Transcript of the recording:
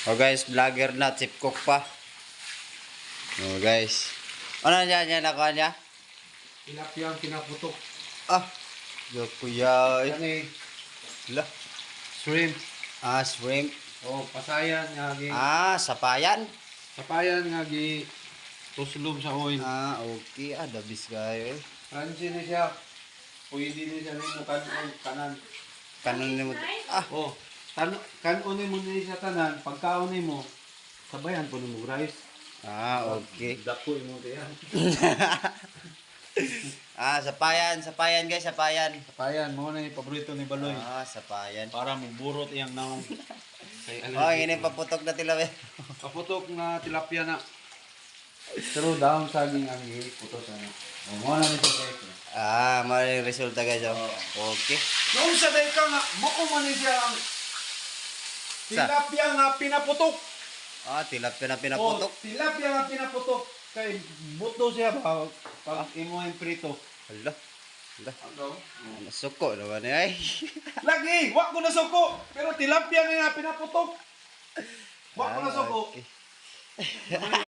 Oh guys, vlogger na, chip cook pa. Oh guys. Ano yan ako niya? Tilapia ang pinaputok. Ah, yo kuya. Kani, Lah, shrimp. shrimp. Oh, pasayan nga gi. Sapayan. Sapayan nga gi. Tuslom sa oil. Okay. Dabis kayo. Crunchy na siya. Pwede na siya rin mo kanan. Kanon ni mo. Oh, kanunin mo na siya tanan. Pagkaunin mo, sabayan po mo rice. Okay. Dako mo diyan. Sapayan guys, sapayan. Sapayan, mo na yung paborito ni Baloy. Sapayan. Para magburot iyang naong. Ini paputok na tilapia. Kaputok na tilapia na. Pero daon saging ang putos ano. Mo na nito guys. May resulta guys. Okay. Noong sa day ka nga, mao man ni siya ang tilapia nga pinaputok. Tilapia na pinaputok. Tilapia nga pinaputok. Kay buto siya ba pag imo yung prito. Hala. Ano? Suko naman eh. Lagi, wag ko na suko. Pero tilapia nga pinaputok. Wag ko na suko. Okay.